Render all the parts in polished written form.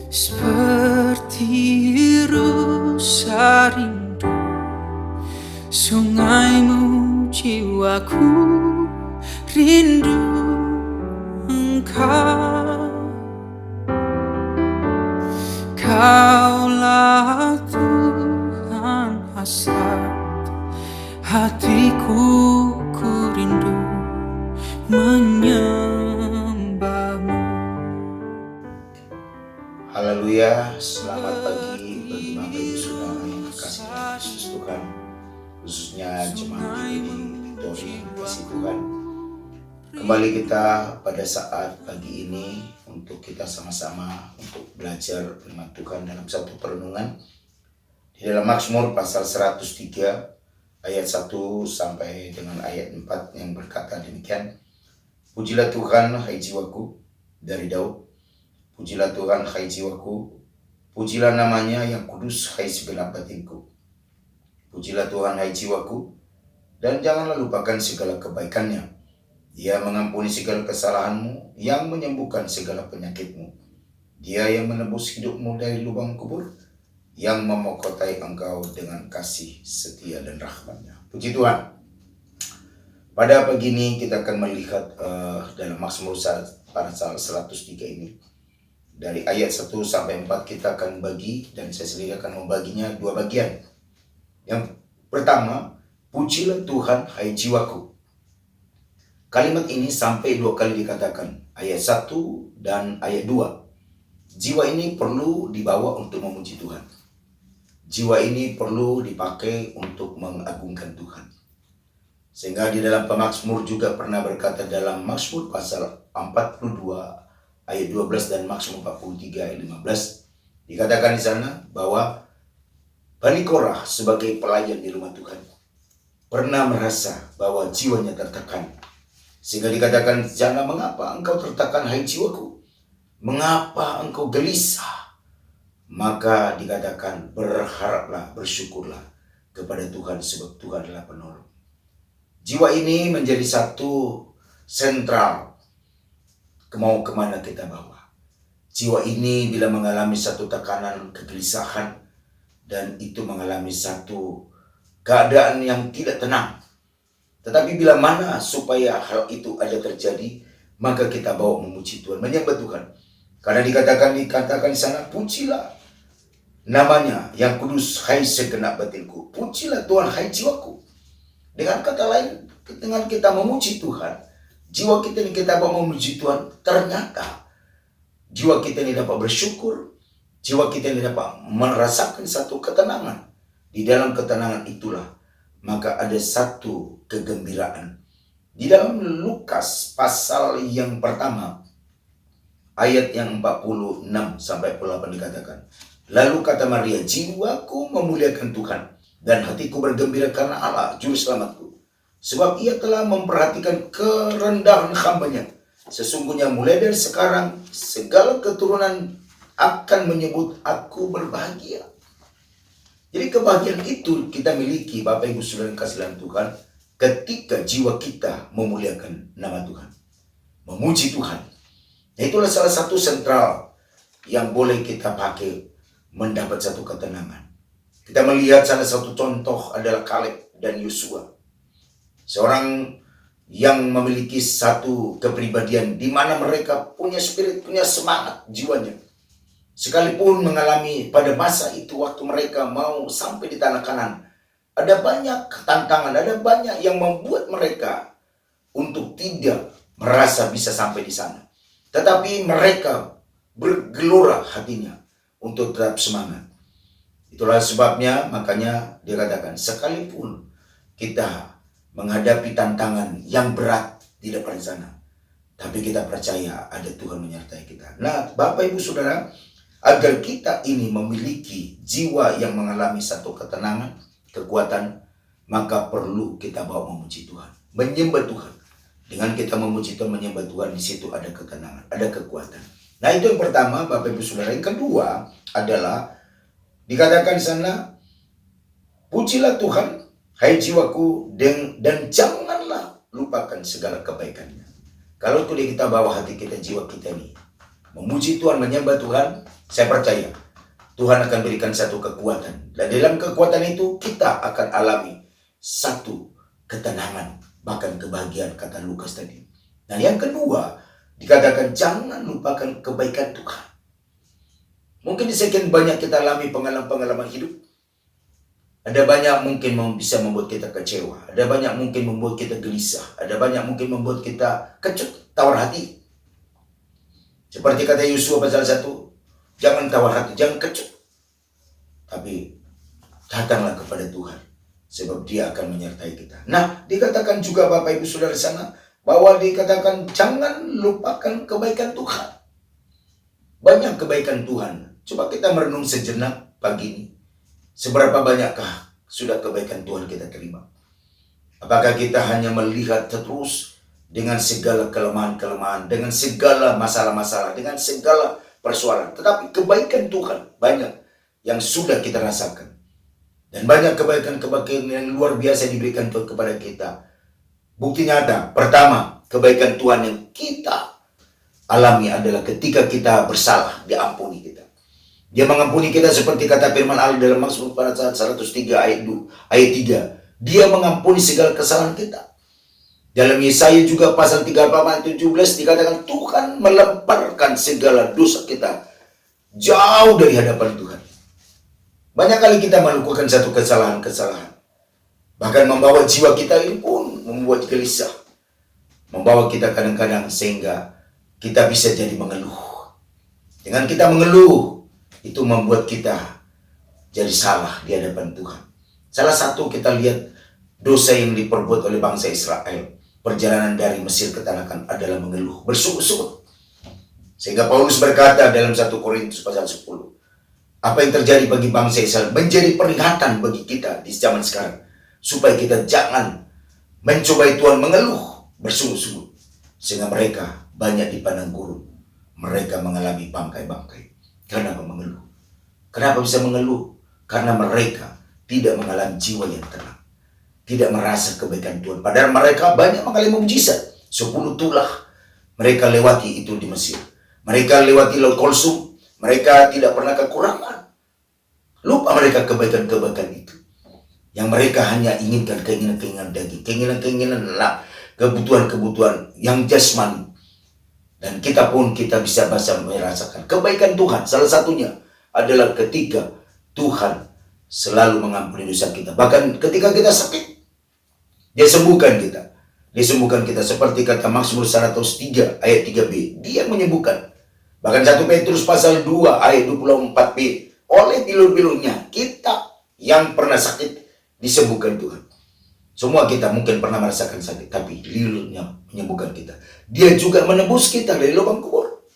Seperti rusa rindu sungaimu, jiwaku rindu engkau. Kaulah Tuhan hasrat hatiku, ku rindu menyembahmu. Haleluya, selamat pagi bagi Bapak Ibu Saudara yang dikasihi Tuhan Yesus Tuhan, khususnya jemaat GPI Victory yang dikasihi Tuhan. Kembali kita pada saat pagi ini untuk kita sama-sama untuk belajar firman Tuhan dalam satu perenungan di dalam Mazmur pasal 103 ayat 1 sampai dengan ayat 4 yang berkata demikian. Pujilah Tuhan hai jiwaku, dari Daud. Pujilah Tuhan hai jiwaku, pujilah namanya yang kudus hai segenap batinku. Pujilah Tuhan hai jiwaku, dan janganlah lupakan segala kebaikannya. Dia mengampuni segala kesalahanmu, yang menyembuhkan segala penyakitmu. Dia yang menebus hidupmu dari lubang kubur, yang memahkotai engkau dengan kasih setia dan rahmatnya. Puji Tuhan. Pada pagi ini kita akan melihat dalam Mazmur pasal 103 ini. Dari ayat 1 sampai 4 kita akan bagi, dan saya sendiri akan membaginya dua bagian. Yang pertama, pujilah Tuhan hai jiwaku. Kalimat ini sampai dua kali dikatakan, ayat 1 dan ayat 2. Jiwa ini perlu dibawa untuk memuji Tuhan. Jiwa ini perlu dipakai untuk mengagungkan Tuhan. Sehingga di dalam pemazmur juga pernah berkata dalam Mazmur pasal 42 ayat 12 dan Mazmur 43 ayat 15, dikatakan di sana bahwa Bani Korah sebagai pelayan di rumah Tuhan pernah merasa bahwa jiwanya tertekan. Sehingga dikatakan, jangan mengapa engkau tertekan hai jiwaku, mengapa engkau gelisah. Maka dikatakan, berharaplah, bersyukurlah kepada Tuhan sebab Tuhan adalah penolong. Jiwa ini menjadi satu sentral mau kemana kita bawa. Jiwa ini bila mengalami satu tekanan, kegelisahan, dan itu mengalami satu keadaan yang tidak tenang. Tetapi bila mana supaya hal itu ada terjadi, maka kita bawa memuji Tuhan, menyembah Tuhan. Karena dikatakan di sana, pujilah namanya yang kudus hai segenap batinku. Pujilah Tuhan hai jiwaku. Dengan kata lain, dengan kita memuji Tuhan, jiwa kita ini kita bawa memuji Tuhan, ternyata jiwa kita ini dapat bersyukur, jiwa kita ini dapat merasakan satu ketenangan. Di dalam ketenangan itulah maka ada satu kegembiraan. Di dalam Lukas pasal yang pertama ayat yang 46 sampai 48 dikatakan, lalu kata Maria, jiwaku memuliakan Tuhan dan hatiku bergembira karena Allah juru selamatku. Sebab ia telah memperhatikan kerendahan hambanya. Sesungguhnya mulai dari sekarang segala keturunan akan menyebut aku berbahagia. Jadi kebahagiaan itu kita miliki Bapak Ibu Saudara yang kasih dalam Tuhan ketika jiwa kita memuliakan nama Tuhan, memuji Tuhan. Nah, itulah salah satu sentral yang boleh kita pakai mendapat satu ketenangan. Kita melihat salah satu contoh adalah Kaleb dan Yosua. Seorang yang memiliki satu kepribadian di mana mereka punya spirit, punya semangat jiwanya. Sekalipun mengalami pada masa itu waktu mereka mau sampai di tanah Kanan, ada banyak tantangan, ada banyak yang membuat mereka untuk tidak merasa bisa sampai di sana. Tetapi mereka bergelora hatinya untuk tetap semangat. Itulah sebabnya makanya dia katakan, sekalipun kita menghadapi tantangan yang berat di depan sana, tapi kita percaya ada Tuhan menyertai kita. Nah, Bapak Ibu Saudara, agar kita ini memiliki jiwa yang mengalami satu ketenangan, kekuatan, maka perlu kita bawa memuji Tuhan, menyembah Tuhan. Dengan kita memuji Tuhan, menyembah Tuhan, di situ ada ketenangan, ada kekuatan. Nah, itu yang pertama, Bapak Ibu Saudara. Yang kedua adalah dikatakan di sana, pujilah Tuhan hai jiwaku, dan janganlah lupakan segala kebaikannya. Kalau sudah kita bawa hati kita, jiwa kita ini memuji Tuhan, menyembah Tuhan, saya percaya Tuhan akan berikan satu kekuatan. Dan dalam kekuatan itu kita akan alami satu ketenangan, bahkan kebahagiaan, kata Lukas tadi. Nah yang kedua, dikatakan jangan lupakan kebaikan Tuhan. Mungkin di sekian banyak kita alami pengalaman-pengalaman hidup. Ada banyak mungkin bisa membuat kita kecewa. Ada banyak mungkin membuat kita gelisah. Ada banyak mungkin membuat kita kecut, tawar hati. Seperti kata Yosua pasal 1, jangan tawar hati, jangan kecut. Tapi datanglah kepada Tuhan, sebab Dia akan menyertai kita. Nah, dikatakan juga Bapak Ibu Saudara di sana, bahwa dikatakan jangan lupakan kebaikan Tuhan. Banyak kebaikan Tuhan. Coba kita merenung sejenak pagi ini. Seberapa banyakkah sudah kebaikan Tuhan kita terima? Apakah kita hanya melihat terus dengan segala kelemahan-kelemahan, dengan segala masalah-masalah, dengan segala persoalan. Tetapi kebaikan Tuhan banyak yang sudah kita rasakan. Dan banyak kebaikan-kebaikan yang luar biasa diberikan Tuhan kepada kita. Bukti nyata, pertama, kebaikan Tuhan yang kita alami adalah ketika kita bersalah, diampuni kita. Dia mengampuni kita seperti kata firman Allah dalam Mazmur pasal 103 ayat 3. Dia mengampuni segala kesalahan kita. Dalam Yesaya juga pasal 34 ayat 17 dikatakan Tuhan melemparkan segala dosa kita jauh dari hadapan Tuhan. Banyak kali kita melakukan satu kesalahan-kesalahan. Bahkan membawa jiwa kita ini pun membuat gelisah. Membawa kita kadang-kadang sehingga kita bisa jadi mengeluh. Dengan kita mengeluh, itu membuat kita jadi salah di hadapan Tuhan. Salah satu kita lihat dosa yang diperbuat oleh bangsa Israel. Perjalanan dari Mesir ke tanah Kanaan adalah mengeluh, bersungut-sungut. Sehingga Paulus berkata dalam 1 Korintus pasal 10, apa yang terjadi bagi bangsa Israel menjadi peringatan bagi kita di zaman sekarang. Supaya kita jangan mencobai Tuhan mengeluh, bersungut-sungut. Sehingga mereka banyak dipandang gurun. Mereka mengalami bangkai-bangkai. Kenapa mengeluh? Kenapa bisa mengeluh? Karena mereka tidak mengalami jiwa yang tenang. Tidak merasa kebaikan Tuhan. Padahal mereka banyak mengalami mukjizat. 10 tulah mereka lewati itu di Mesir. Mereka lewati Laut Kulsum. Mereka tidak pernah kekurangan. Lupa mereka kebaikan-kebaikan itu. Yang mereka hanya inginkan keinginan-keinginan daging. Keinginan-keinginan kebutuhan-kebutuhan yang jasmani. Dan kita pun kita bisa merasakan kebaikan Tuhan. Salah satunya adalah ketika Tuhan selalu mengampuni dosa kita. Bahkan ketika kita sakit, Dia sembuhkan kita. Dia sembuhkan kita seperti kata Mazmur 103 ayat 3b. Dia menyembuhkan. Bahkan 1 Petrus pasal 2 ayat 24b. Oleh bilur-bilurnya kita yang pernah sakit disembuhkan Tuhan. Semua kita mungkin pernah merasakan sakit, tapi bilurnya menyembuhkan kita. Dia juga menebus kita dari lubang kubur.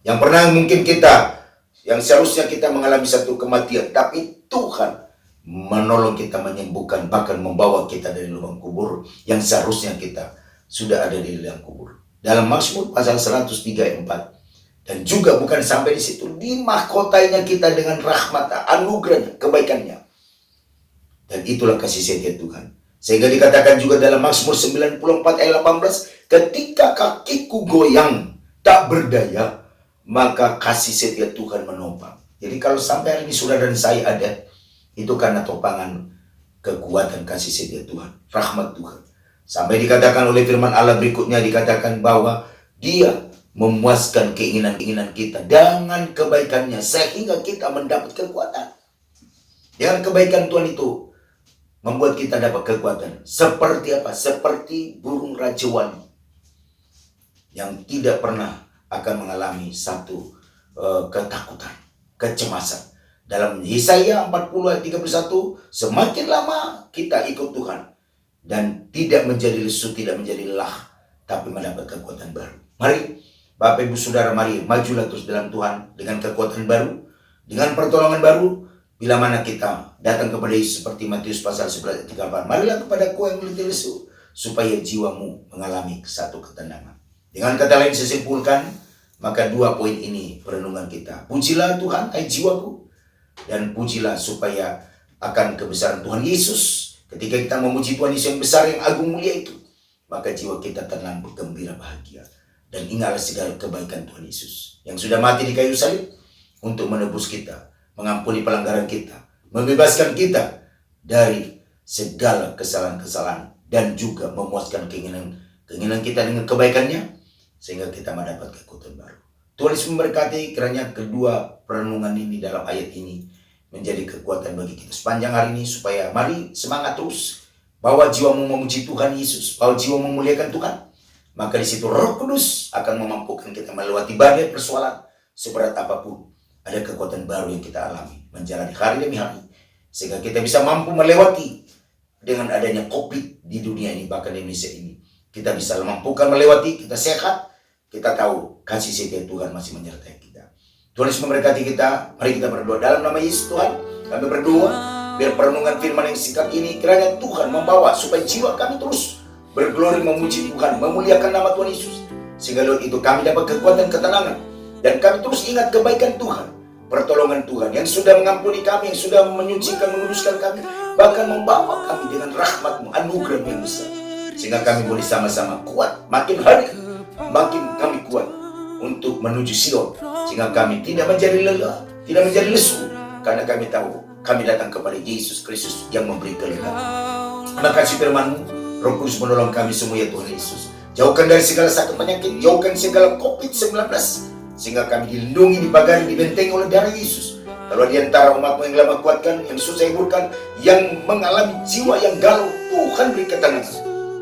Yang pernah mungkin kita, yang seharusnya kita mengalami satu kematian, tapi Tuhan menolong kita, menyembuhkan, bahkan membawa kita dari lubang kubur yang seharusnya kita sudah ada di dalam kubur. Dalam Mazmur pasal 103 ayat 4. Dan juga bukan sampai di situ, dimahkotainya kita dengan rahmat, anugerahnya, kebaikannya. Dan itulah kasih setia Tuhan. Sehingga dikatakan juga dalam Mazmur 94 ayat 18, ketika kakiku goyang tak berdaya, maka kasih setia Tuhan menopang. Jadi kalau sampai hari ini saudara dan saya ada, itu karena topangan kekuatan kasih setia Tuhan, rahmat Tuhan. Sampai dikatakan oleh firman Allah berikutnya, dikatakan bahwa Dia memuaskan keinginan-keinginan kita dengan kebaikannya, sehingga kita mendapat kekuatan. Dengan kebaikan Tuhan itu membuat kita dapat kekuatan. Seperti apa? Seperti burung rajawali yang tidak pernah akan mengalami satu ketakutan, kecemasan. Dalam Yesaya 40 ayat 31, semakin lama kita ikut Tuhan dan tidak menjadi lesu, tidak menjadi lelah, tapi mendapat kekuatan baru. Mari Bapak Ibu Saudara, mari majulah terus dalam Tuhan dengan kekuatan baru, dengan pertolongan baru. Bila mana kita datang kepada Yesus seperti Matius pasal 11 ayat 38, marilah kepadaku yang letih lesu, supaya jiwamu mengalami satu ketenangan. Dengan kata lain saya simpulkan, maka 2 poin ini perenungan kita. Pujilah Tuhan, hai jiwaku, dan pujilah supaya akan kebesaran Tuhan Yesus. Ketika kita memuji Tuhan Yesus yang besar, yang agung mulia itu, maka jiwa kita tenang, bergembira, bahagia. Dan ingatlah segala kebaikan Tuhan Yesus yang sudah mati di kayu salib untuk menebus kita, mengampuni pelanggaran kita, membebaskan kita dari segala kesalahan-kesalahan, dan juga memuaskan keinginan kita dengan kebaikannya, sehingga kita mendapat kekuatan baru. Tuhan Yesus memberkati. Kiranya kedua perenungan ini dalam ayat ini menjadi kekuatan bagi kita sepanjang hari ini, supaya mari semangat terus. Bawa jiwamu memuji Tuhan Yesus, bawa jiwa memuliakan Tuhan. Maka di situ Roh Kudus akan memampukan kita melewati badai persoalan seberat apapun. Ada kekuatan baru yang kita alami menjalani hari demi hari, sehingga kita bisa mampu melewati dengan adanya COVID di dunia ini, bahkan di Indonesia ini. Kita bisa mampukan melewati, kita sehat, kita tahu kasih setia Tuhan masih menyertai kita. Tuhan Yesus memberkati kita. Mari kita berdoa dalam nama Yesus. Tuhan, kami berdoa biar perenungan firman yang singkat ini kiranya Tuhan membawa supaya jiwa kami terus berglori memuji Tuhan, memuliakan nama Tuhan Yesus, sehingga lewat itu kami dapat kekuatan, ketenangan, dan kami terus ingat kebaikan Tuhan, pertolongan Tuhan yang sudah mengampuni kami, yang sudah menyucikan, menguduskan kami, bahkan membawa kami dengan rahmat-Mu, anugerah yang besar, sehingga kami boleh sama-sama kuat. Makin hari makin kami kuat untuk menuju Sion, sehingga kami tidak menjadi lelah, tidak menjadi lesu, karena kami tahu kami datang kepada Yesus Kristus yang memberi kelegaan. Terima kasih firman-Mu. Roh Kudus menolong kami semua ya Tuhan Yesus. Jauhkan dari segala sakit penyakit, jauhkan segala COVID-19, sehingga kami dilindungi, dipagari, dibentengi oleh darah Yesus. Kalau di antara umat-Mu yang lama kuatkan, yang susah hiburkan, yang mengalami jiwa yang galau, Tuhan beri ketenangan.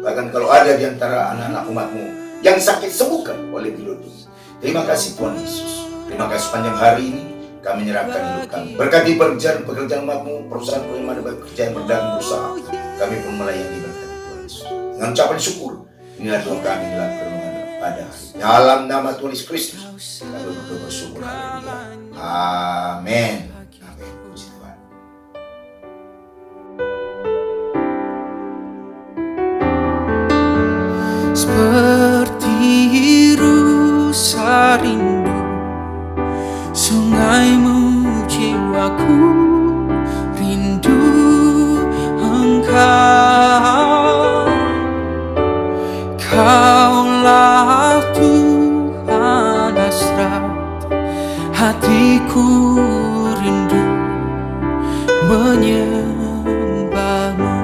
Bahkan kalau ada di antara anak-anak umat-Mu yang sakit, sembuhkan oleh Tuhan. Terima kasih Tuhan Yesus. Terima kasih sepanjang hari ini kami menyerahkan hidup kami. Berkati pekerjaan umat-Mu, perusahaan mana pekerjaan berdagang berusaha, kami pun melayani. Berkati Tuhan Yesus dengan ucapan syukur. Inilah doa kami dalam perenungan pada hari. Dalam nama Tuhan Yesus Kristus kami berdoa bersyukur. Haleluya. Amin. Amin. Puji Tuhan. Seperti rusa rindu sungaimu, jiwaku rindu Engkau. Kaulah Tuhan hasrat hatiku, rindu menyembahmu.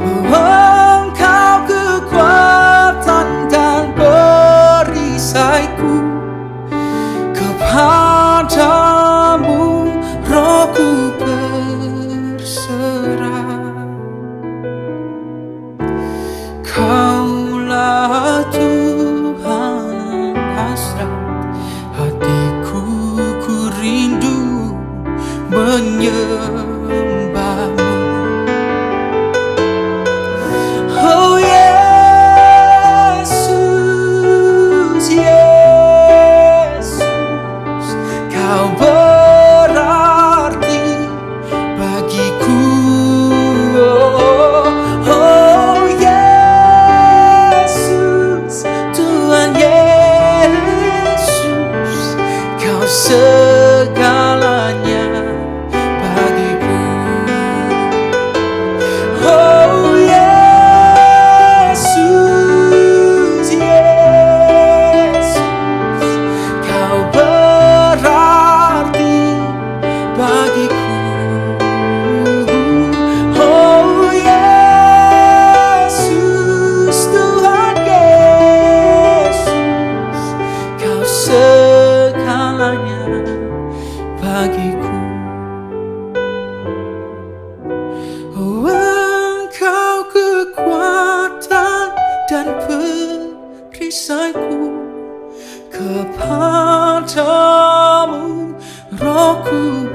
Engkau kekuatan dan perisaiku, kepadamu rohku berserah. Kaulah Tuhan hasrat hatiku, ku rindu menyembahmu. Oh Yesus, Yesus, Kau berarti bagiku. Oh Yesus, Tuhan Yesus, Kau segalanya bagiku. Oh Yesus, Yesus, Kau berarti bagiku. Oh Yesus, Tuhan Yesus, Kau segalanya bagiku. Oh, Engkau kekuatan dan perisaiku, kepadamu rohku